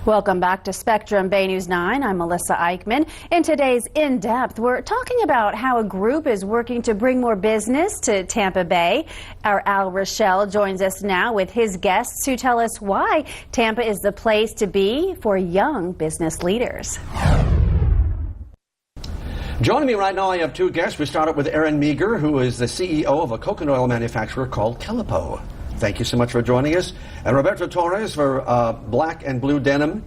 Welcome back to Spectrum Bay News 9. I'm Melissa Eichman. In today's In Depth, we're talking about how a group is working to bring more business to Tampa Bay. Our Al Rochelle joins us now with his guests who tell us why Tampa is the place to be for young business leaders. Joining me right now, I have two guests. We start out with Erin Meagher, who is the CEO of a coconut oil manufacturer called Kelapo. Thank you so much for joining us. And Roberto Torres for Black and Blue Denim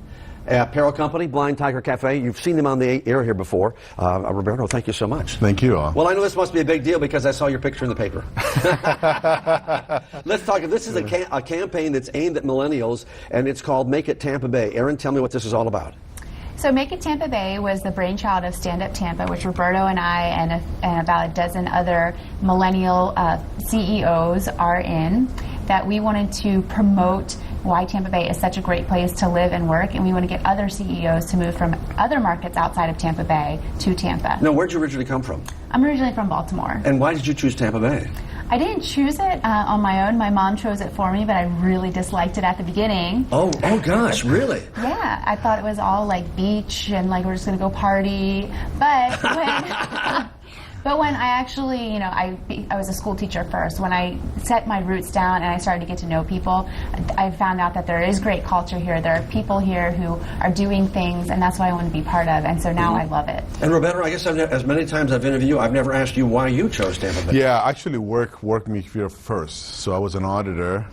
apparel company, Blind Tiger Cafe. You've seen them on the air here before. Roberto, thank you so much. Thank you. Well, I know this must be a big deal because I saw your picture in the paper. Let's talk. This is a campaign that's aimed at millennials, and it's called Make It Tampa Bay. Erin, tell me what this is all about. So Make It Tampa Bay was the brainchild of Stand Up Tampa, which Roberto and I and about a dozen other millennial CEOs are in, that we wanted to promote why Tampa Bay is such a great place to live and work, and we want to get other CEOs to move from other markets outside of Tampa Bay to Tampa. Now, where'd you originally come from? I'm originally from Baltimore. And why did you choose Tampa Bay? I didn't choose it on my own. My mom chose it for me, but I really disliked it at the beginning. Oh gosh, really? Yeah, I thought it was all like beach and like we're just gonna go party. But when I actually, you know, I was a school teacher first. When I set my roots down and I started to get to know people, I found out that there is great culture here. There are people here who are doing things, and that's what I want to be part of. And so now I love it. And Roberto, I guess as many times I've interviewed you, I've never asked you why you chose Tampa Bay. Yeah, actually worked me here first. So I was an auditor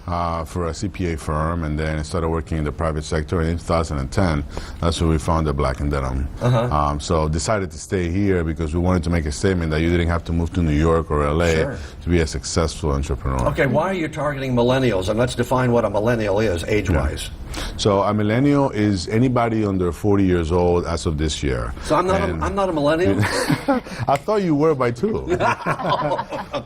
for a CPA firm, and then I started working in the private sector. In 2010, that's when we founded Black and Denim. So decided to stay here because we wanted to make a statement that you didn't have to move to New York or LA to be a successful entrepreneur. Okay, why are you targeting millennials? And let's define what a millennial is, age-wise. Yeah. So a millennial is anybody under 40 years old as of this year. So I'm not a millennial? I thought you were by two.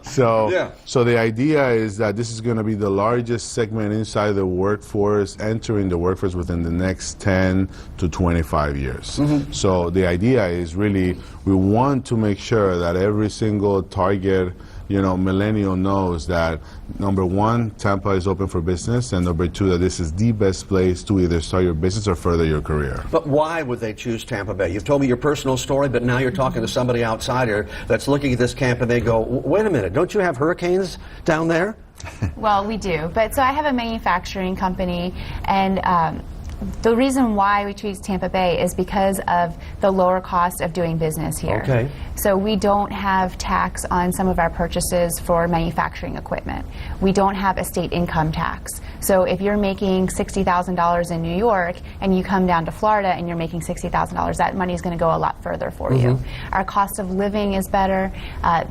So the idea is that this is going to be the largest segment inside the workforce, entering the workforce within the next 10 to 25 years. So the idea is really we want to make sure that every single target millennial knows that, number one, Tampa is open for business, and number two, that this is the best place to either start your business or further your career. But why would they choose Tampa Bay? You've told me your personal story, but now you're talking to somebody outside here that's looking at this camp and they go, wait a minute, don't you have hurricanes down there? Well, we do. But so I have a manufacturing company, and the reason why we choose Tampa Bay is because of the lower cost of doing business here. Okay. So we don't have tax on some of our purchases for manufacturing equipment. We don't have a state income tax. So if you're making $60,000 in New York and you come down to Florida and you're making $60,000, that money is going to go a lot further for you. Our cost of living is better.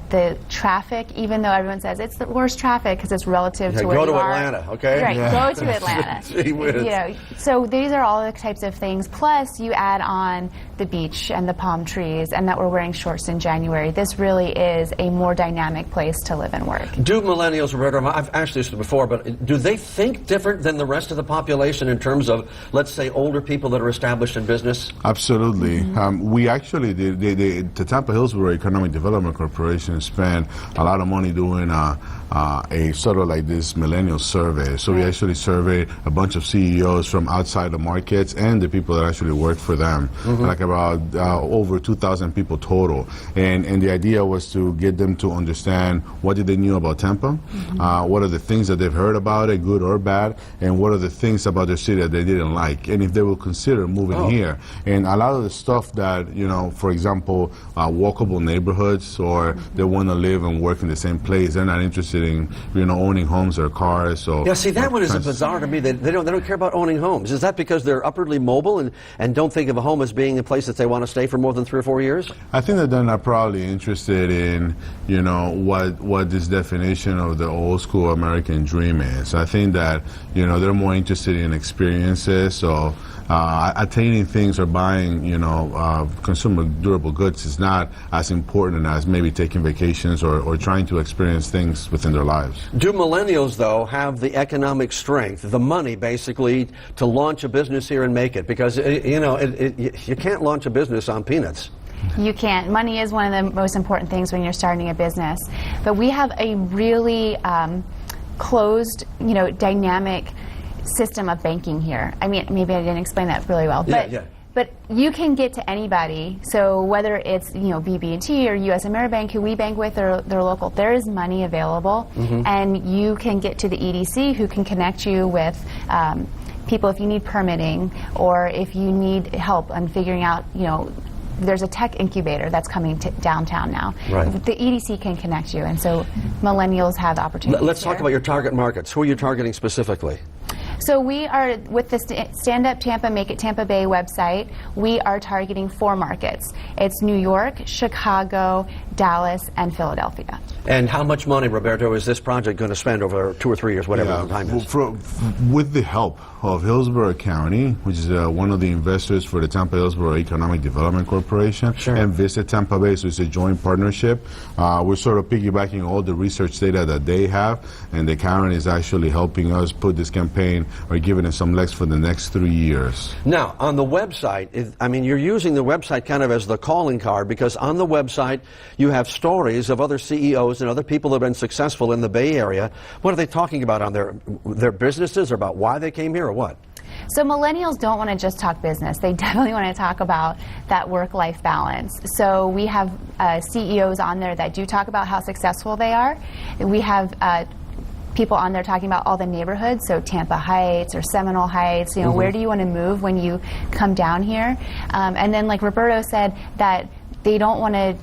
The traffic, even though everyone says it's the worst traffic because it's relative to where you are. Go to Atlanta, okay? Right, go to Atlanta. So these are all the types of things. Plus, you add on the beach and the palm trees, and that we're wearing shorts in January. This really is a more dynamic place to live and work. Do millennials, Roberto, I've asked this before, but do they think different than the rest of the population in terms of, let's say, older people that are established in business? Absolutely. We actually, the Tampa Hillsborough Economic Development Corporation spent a lot of money doing a sort of like this millennial survey. So we actually surveyed a bunch of CEOs from outside the markets and the people that actually work for them, like about over 2,000 people total. And the idea was to get them to understand what did they knew about Tampa, what are the things that they've heard about it, good or bad, and what are the things about their city that they didn't like, and if they will consider moving here. And a lot of the stuff that, for example, walkable neighborhoods, or they want to live and work in the same place, they're not interested in, owning homes or cars. So yeah, see, that one is bizarre to me. They don't care about owning homes. Is that because they're upwardly mobile and don't think of a home as being a place that they want to stay for more than 3 or 4 years? I think that they're not probably interested in, what this definition of the old school American dream is. I think that, they're more interested in experiences. So attaining things or buying, consumer durable goods is not as important as maybe taking vacations or trying to experience things within their lives. Do millennials, though, have the economic strength, the money, basically, to launch a business here and make it? Because, you can't launch a business on peanuts. You can't. Money is one of the most important things when you're starting a business. But we have a really closed, dynamic system of banking here. I mean, maybe I didn't explain that really well, but yeah. but you can get to anybody. So whether it's BB&T or U.S. Ameribank, who we bank with, or they're local, there is money available, and you can get to the EDC, who can connect you with people if you need permitting or if you need help on figuring out, there's a tech incubator that's coming to downtown now. Right. The EDC can connect you, and so millennials have opportunities. Let's talk about your target markets. Who are you targeting specifically? So we are, with the Stand Up Tampa, Make It Tampa Bay website, we are targeting 4 markets. It's New York, Chicago, Dallas, and Philadelphia. And how much money, Roberto, is this project going to spend over 2 or 3 years, whatever the time is? With the help of Hillsborough County, which is one of the investors for the Tampa Hillsborough Economic Development Corporation, and Visit Tampa Bay, so it's a joint partnership. We're sort of piggybacking all the research data that they have, and the county is actually helping us put this campaign or giving us some legs for the next 3 years. Now, on the website, you're using the website kind of as the calling card, because on the website you have stories of other CEOs and other people that have been successful in the Bay Area. What are they talking about on their businesses, or about why they came here, or what? So millennials don't want to just talk business. They definitely want to talk about that work-life balance. So we have CEOs on there that do talk about how successful they are. We have people on there talking about all the neighborhoods, so Tampa Heights or Seminole Heights, where do you want to move when you come down here? And then, like Roberto said, that they don't want to,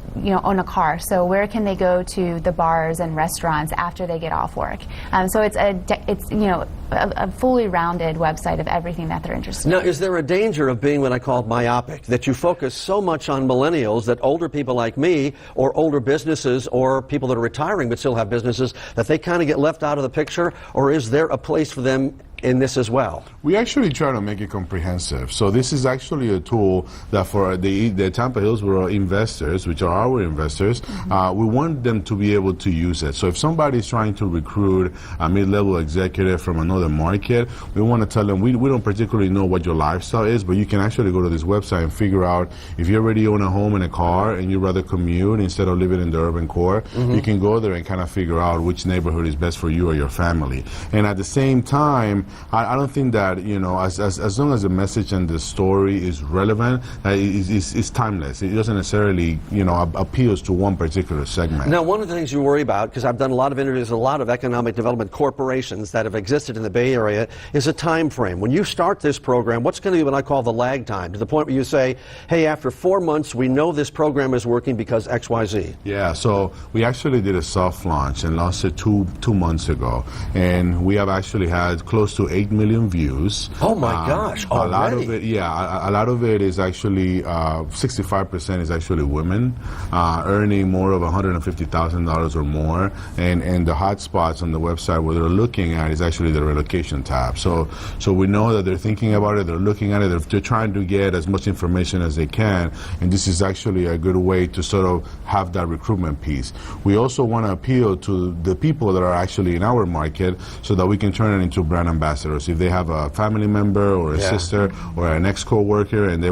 own a car. So where can they go to the bars and restaurants after they get off work? So it's a fully rounded website of everything that they're interested in. Now, is there a danger of being what I call myopic, that you focus so much on millennials that older people like me, or older businesses, or people that are retiring but still have businesses, that they kind of get left out of the picture? Or is there a place for them in this as well? We actually try to make it comprehensive. So this is actually a tool that for the Tampa Hillsborough investors, which are our investors, we want them to be able to use it. So if somebody is trying to recruit a mid-level executive from another market, we want to tell them, we don't particularly know what your lifestyle is, but you can actually go to this website and figure out if you already own a home and a car and you'd rather commute instead of living in the urban core, you can go there and kind of figure out which neighborhood is best for you or your family. And at the same time, I don't think that, as long as the message and the story is relevant, it's timeless. It doesn't necessarily, appeals to one particular segment. Now, one of the things you worry about, because I've done a lot of interviews with a lot of economic development corporations that have existed in the Bay Area, is a time frame. When you start this program, what's going to be what I call the lag time, to the point where you say, hey, after 4 months, we know this program is working because X, Y, Z? Yeah, so we actually did a soft launch and launched it two months ago. And we have actually had close to 8 million views. Oh my gosh! Already? A lot of it is actually 65% is actually women earning more of $150,000 or more, and the hot spots on the website where they're looking at is actually the relocation tab. So we know that they're thinking about it, they're looking at it, they're trying to get as much information as they can, and this is actually a good way to sort of have that recruitment piece. We also want to appeal to the people that are actually in our market so that we can turn it into brand ambassadors. If they have a family member or a sister or an ex-co-worker and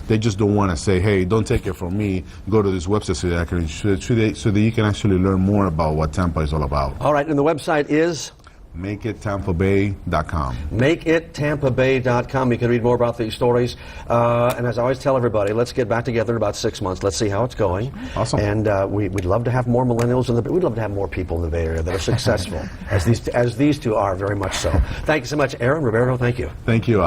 they just don't want to say, hey, don't take it from me, go to this website so that you can actually learn more about what Tampa is all about. All right, and the website is? MakeItTampaBay.com. MakeItTampaBay.com. You can read more about these stories. And as I always tell everybody, let's get back together in about 6 months. Let's see how it's going. Awesome. And we'd love to have more millennials we'd love to have more people in the Bay Area that are successful, as these two are very much so. Thank you so much, Erin. Roberto, thank you. Thank you.